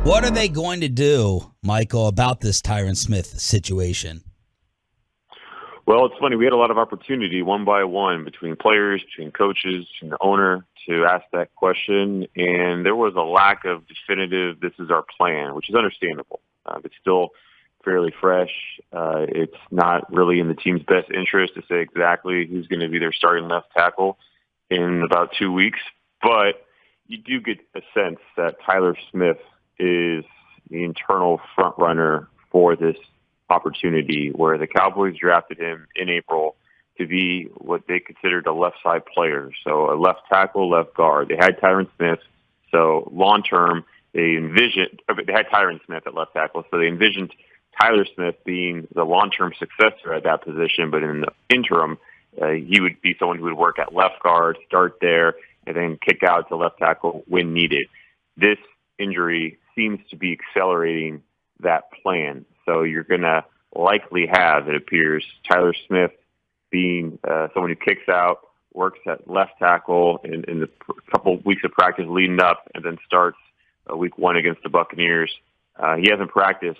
What are they going to do, Michael, about this Tyron Smith situation? Well, it's funny. We had a lot of opportunity one by one between players, between coaches, and the owner to ask that question. And there was a lack of definitive, this is our plan, which is understandable. It's still fairly fresh. It's not really in the team's best interest to say exactly who's going to be their starting left tackle in about 2 weeks. But you do get a sense that Tyler Smith is the internal front runner for this opportunity, where the Cowboys drafted him in April to be what they considered a left side player. So a left tackle, left guard. They had Tyron Smith. So long term, they had Tyron Smith at left tackle. So they envisioned Tyler Smith being the long term successor at that position. But in the interim, he would be someone who would work at left guard, start there, and then kick out to left tackle when needed. This injury seems to be accelerating that plan. So you're going to likely have, it appears, Tyler Smith being someone who kicks out, works at left tackle in the couple weeks of practice leading up, and then starts week one against the Buccaneers. He hasn't practiced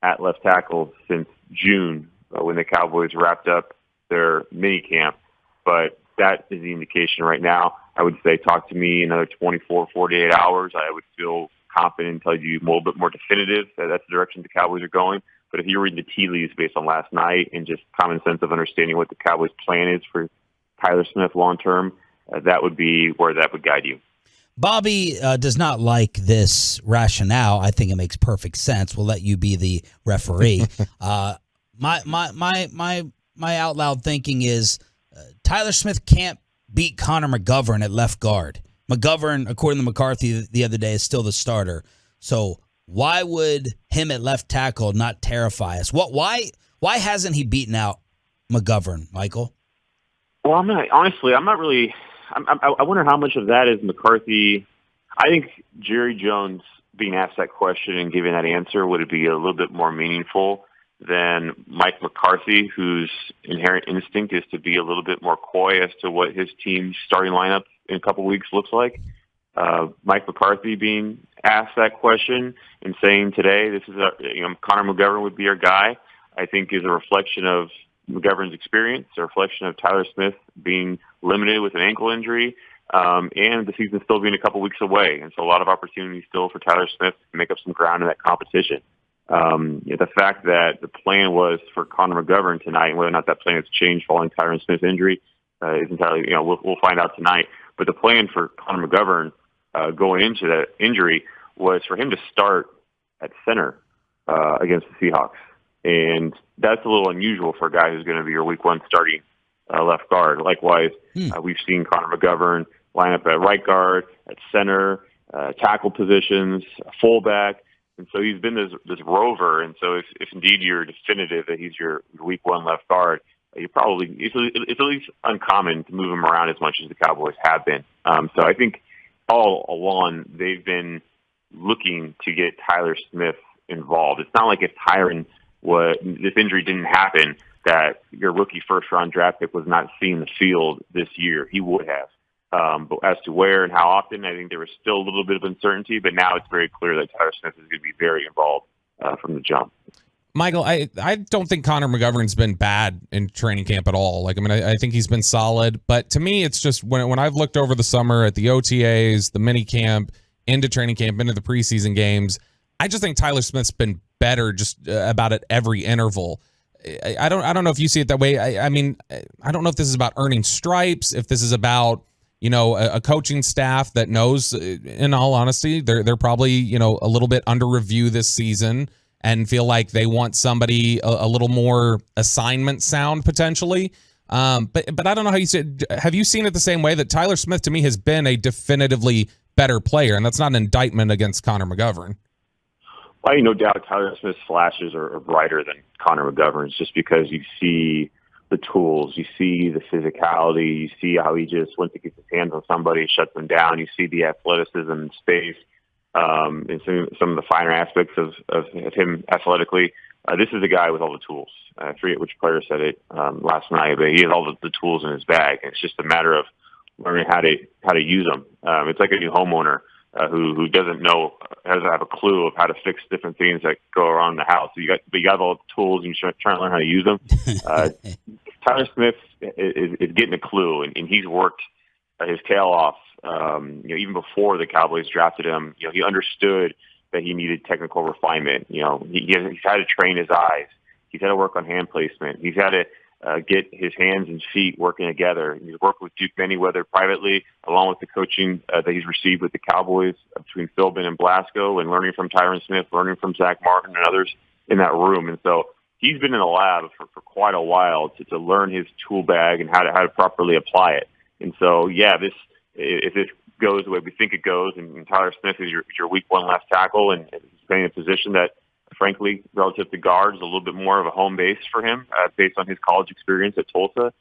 at left tackle since June when the Cowboys wrapped up their mini camp. But that is the indication right now. I would say talk to me another 24, 48 hours. I would feel confident and tell you a little bit more definitive that that's the direction the Cowboys are going. But if you're reading the tea leaves based on last night and just common sense of understanding what the Cowboys' plan is for Tyler Smith long term, that would be where that would guide you. Bobby does not like this rationale. I think it makes perfect sense. We'll let you be the referee. My out loud thinking is Tyler Smith can't beat Connor McGovern at left guard. McGovern, according to McCarthy the other day, is still the starter. So why would him at left tackle not terrify us? Why hasn't he beaten out McGovern, Michael? Well, I'm not really. I wonder how much of that is McCarthy. I think Jerry Jones being asked that question and giving that answer would be a little bit more meaningful than Mike McCarthy, whose inherent instinct is to be a little bit more coy as to what his team's starting lineup in a couple weeks looks like. Mike McCarthy being asked that question and saying today, this is Connor McGovern would be our guy, I think is a reflection of McGovern's experience, a reflection of Tyler Smith being limited with an ankle injury, and the season still being a couple weeks away. And so a lot of opportunities still for Tyler Smith to make up some ground in that competition. The fact that the plan was for Connor McGovern tonight, and whether or not that plan has changed following Tyron Smith's injury, is entirely, we'll find out tonight. But the plan for Connor McGovern going into that injury was for him to start at center against the Seahawks. And that's a little unusual for a guy who's going to be your week one starting left guard. Likewise, we've seen Connor McGovern line up at right guard, at center, tackle positions, fullback. And so he's been this rover. And so if indeed you're definitive that he's your week one left guard, it's at least uncommon to move him around as much as the Cowboys have been. So I think all along they've been looking to get Tyler Smith involved. It's not like if this injury didn't happen, that your rookie first-round draft pick was not seeing the field this year. He would have. But as to where and how often, I think there was still a little bit of uncertainty, but now it's very clear that Tyler Smith is going to be very involved from the jump. Michael, I don't think Connor McGovern's been bad in training camp at all. I think he's been solid. But to me, it's just when I've looked over the summer at the OTAs, the mini camp, into training camp, into the preseason games, I just think Tyler Smith's been better just about at every interval. I don't know if you see it that way. I mean, I don't know if this is about earning stripes, if this is about a coaching staff that knows, in all honesty, they're probably a little bit under review this season and feel like they want somebody a little more assignment sound potentially. But I don't know how you see it. Have you seen it the same way that Tyler Smith to me has been a definitively better player, and that's not an indictment against Connor McGovern? Well, no doubt Tyler Smith's flashes are brighter than Connor McGovern's, just because you see the tools, you see the physicality, you see how he just, once he gets his hands on somebody, shuts them down. You see the athleticism and space, and some of the finer aspects of him athletically. This is a guy with all the tools. I forget which player said it last night, but he has all the tools in his bag. It's just a matter of learning how to use them. It's like a new homeowner. who doesn't have a clue of how to fix different things that go around the house. You got all the tools and you're trying to learn how to use them. Tyler Smith is getting a clue, and he's worked his tail off. Even before the Cowboys drafted him, he understood that he needed technical refinement. He's had to train his eyes. He's had to work on hand placement. He's had to get his hands and feet working together. He's worked with Duke Manyweather privately, along with the coaching that he's received with the Cowboys between Philbin and Blasco, and learning from Tyron Smith, learning from Zach Martin and others in that room. And so he's been in the lab for quite a while to learn his tool bag and how to properly apply it. And so, if this goes the way we think it goes, and Tyler Smith is your week one left tackle, and he's playing a position that, frankly, relative to guards, a little bit more of a home base for him based on his college experience at Tulsa.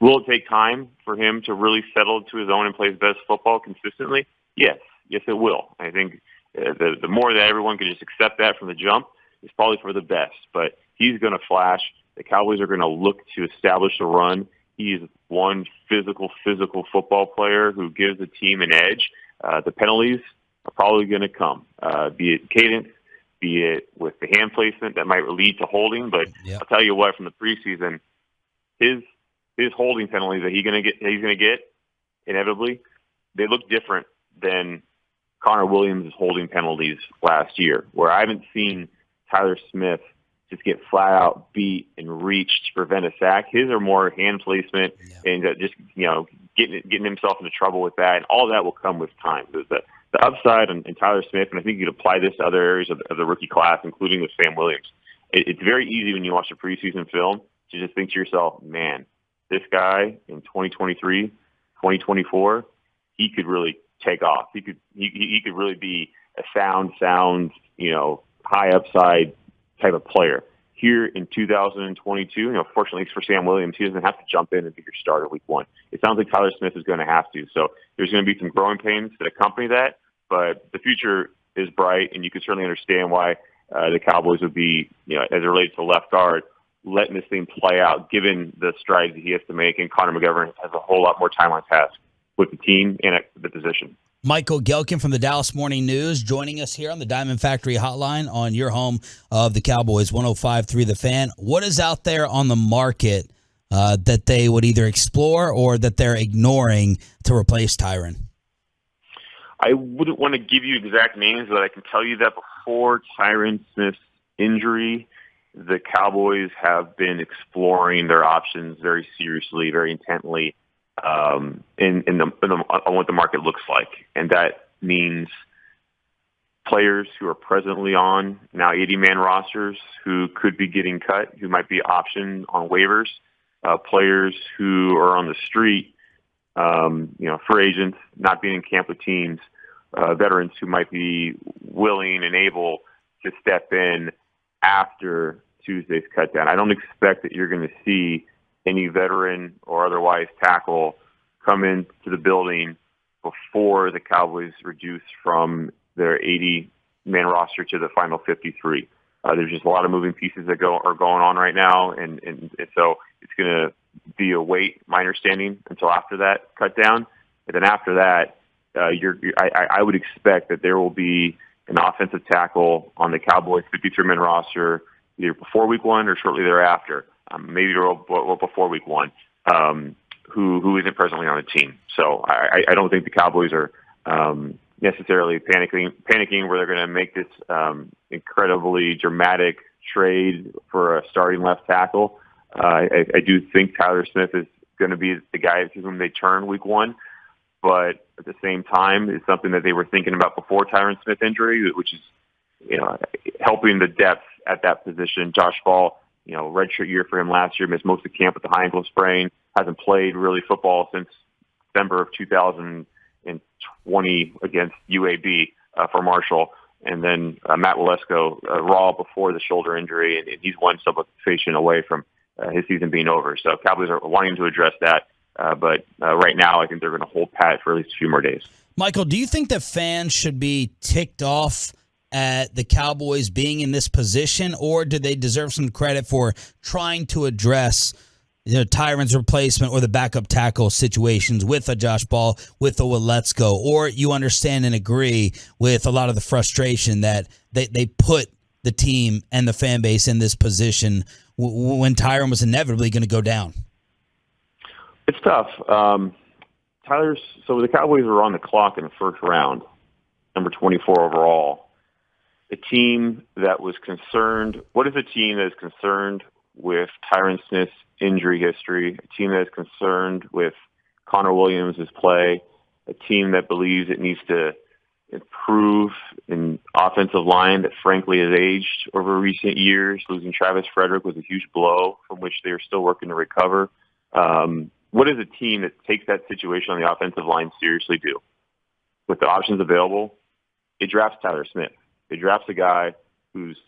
Will it take time for him to really settle to his own and play his best football consistently? Yes, it will. I think the more that everyone can just accept that from the jump, it's probably for the best. But he's going to flash. The Cowboys are going to look to establish a run. He's one physical football player who gives the team an edge. The penalties are probably going to come, be it cadence, be it with the hand placement that might lead to holding. But I'll tell you what, from the preseason, his holding penalties that he's going to get inevitably, they look different than Connor Williams' holding penalties last year, where I haven't seen Tyler Smith just get flat out beat and reached to prevent a sack. His are more hand placement and just getting himself into trouble with that, and all that will come with time. The upside in Tyler Smith, and I think you could apply this to other areas of the rookie class, including with Sam Williams. It's very easy when you watch the preseason film to just think to yourself, man, this guy in 2023, 2024, he could really take off. He could really be a sound, high upside type of player. Here in 2022, fortunately for Sam Williams, he doesn't have to jump in and be your starter week one. It sounds like Tyler Smith is going to have to. So there's going to be some growing pains that accompany that, but the future is bright, and you can certainly understand why the Cowboys would be, as it relates to left guard, letting this thing play out, given the strides that he has to make, and Connor McGovern has a whole lot more time on task with the team and at the position. Michael Gehlken from the Dallas Morning News joining us here on the Diamond Factory Hotline on your home of the Cowboys, 105.3 The Fan. What is out there on the market that they would either explore or that they're ignoring to replace Tyron? I wouldn't want to give you exact names, but I can tell you that before Tyron Smith's injury, the Cowboys have been exploring their options very seriously, very intently, on what the market looks like. And that means players who are presently on now 80-man rosters who could be getting cut, who might be optioned on waivers, players who are on the street, free agents, not being in camp with teams, veterans who might be willing and able to step in after Tuesday's cut down. I don't expect that you're going to see any veteran or otherwise tackle come into the building before the Cowboys reduce from their 80-man roster to the final 53. There's just a lot of moving pieces that are going on right now, and so it's going to be a wait, my understanding, until after that cut down. And then after that, I would expect that there will be an offensive tackle on the Cowboys 53-man roster either before week one or shortly thereafter. Maybe before week one, who isn't presently on the team. So I don't think the Cowboys are necessarily panicking where they're going to make this incredibly dramatic trade for a starting left tackle. I do think Tyler Smith is going to be the guy to whom they turn week one, but at the same time, it's something that they were thinking about before Tyron Smith injury, which is helping the depth at that position. Josh Ball, redshirt year for him last year, missed most of camp with the high ankle sprain, hasn't played really football since December of 2020 against UAB for Marshall. And then Matt Walesko, raw before the shoulder injury, and he's one subluxation away from his season being over. So Cowboys are wanting to address that, but right now I think they're going to hold pat for at least a few more days. Michael, do you think that fans should be ticked off at the Cowboys being in this position, or do they deserve some credit for trying to address Tyron's replacement or the backup tackle situations with a Josh Ball, with a Waletzko, or you understand and agree with a lot of the frustration that they put the team and the fan base in this position when Tyron was inevitably going to go down? It's tough. So the Cowboys were on the clock in the first round, number 24 overall. A team that was concerned. What is a team that is concerned with Tyron Smith's injury history? A team that is concerned with Connor Williams' play. A team that believes it needs to improve an offensive line that frankly has aged over recent years. Losing Travis Frederick was a huge blow from which they are still working to recover. What does a team that takes that situation on the offensive line seriously do? With the options available, it drafts Tyler Smith. It drafts a guy who's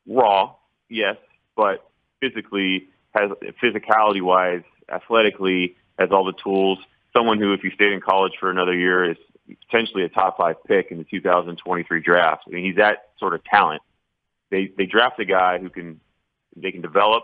raw, yes, but physicality-wise, athletically, has all the tools. Someone who, if you stayed in college for another year, is potentially a top 5 pick in the 2023 draft. I mean, he's that sort of talent. They draft a guy who they can develop,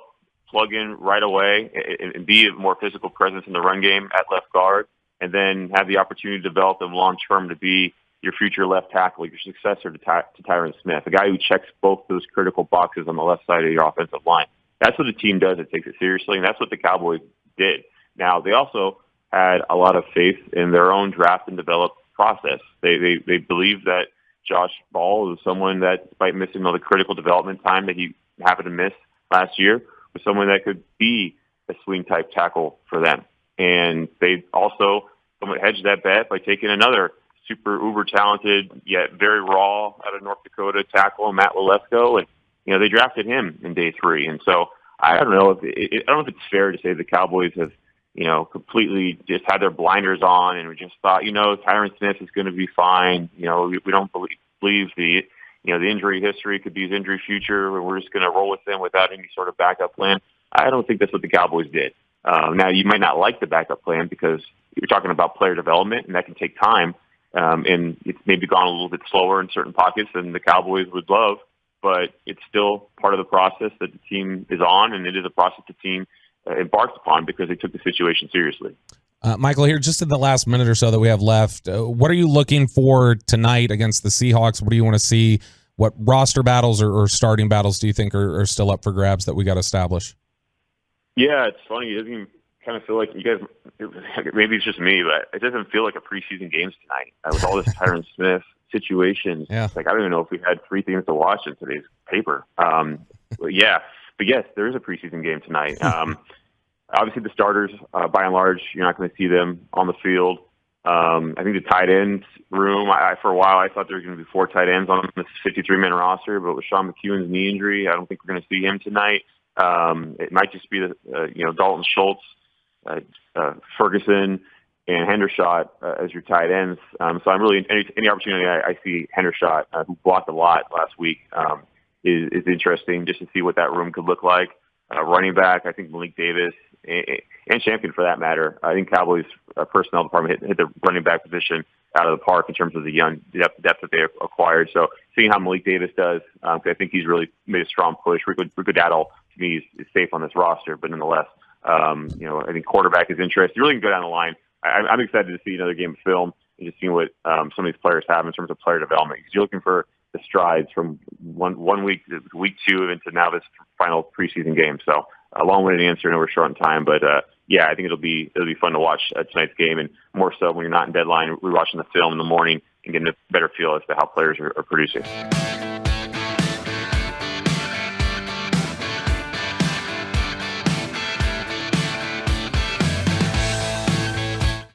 plug in right away, and be a more physical presence in the run game at left guard, and then have the opportunity to develop them long-term to be your future left tackle, your successor to Tyron Smith, a guy who checks both those critical boxes on the left side of your offensive line. That's what the team does. It takes it seriously, and that's what the Cowboys did. Now, they also had a lot of faith in their own draft and develop process. They believe that Josh Ball is someone that, despite missing all the critical development time that he happened to miss last year, was someone that could be a swing-type tackle for them. And they also somewhat hedged that bet by taking another super uber-talented, yet very raw out of North Dakota tackle, Matt Waletzko, and they drafted him in day 3. And so I don't know if it's fair to say the Cowboys have completely just had their blinders on and we just thought, Tyron Smith is going to be fine. We don't believe the injury history could be his injury future, and we're just going to roll with him without any sort of backup plan. I don't think that's what the Cowboys did. Now, you might not like the backup plan because you're talking about player development, and that can take time. And it's maybe gone a little bit slower in certain pockets than the Cowboys would love, but it's still part of the process that the team is on, and it is a process the team embarked upon because they took the situation seriously. Michael, here, just in the last minute or so that we have left, what are you looking for tonight against the Seahawks? What do you want to see? What roster battles or starting battles do you think are still up for grabs that we got to establish? Yeah, it's funny. It doesn't kind of feel like you guys, maybe it's just me, but it doesn't feel like a preseason games tonight with all this Tyron Smith situation. Yeah. Like, I don't even know if we had 3 things to watch in today's paper. But yes, there is a preseason game tonight. Obviously, the starters, by and large, you're not going to see them on the field. I think the tight ends room, for a while, I thought there were going to be 4 tight ends on this 53-man roster, but with Sean McEwen's knee injury, I don't think we're going to see him tonight. It might just be Dalton Schultz, Ferguson, and Hendershot as your tight ends. So I'm really, any opportunity I see Hendershot, who blocked a lot last week, is interesting just to see what that room could look like. Running back, I think Malik Davis and Champion for that matter. I think Cowboys personnel department hit the running back position out of the park in terms of the young depth that they acquired. So seeing how Malik Davis does, I think he's really made a strong push. Rico Dowdle, to me, is safe on this roster, but nonetheless, I think quarterback is interesting. You really can go down the line. I'm excited to see another game of film and just seeing what some of these players have in terms of player development. Because you're looking for the strides from one week to week 2 into now this final preseason game. So a long-winded answer, and we're short on time, but I think it'll be fun to watch tonight's game, and more so when you're not in deadline, we're watching the film in the morning and getting a better feel as to how players are producing.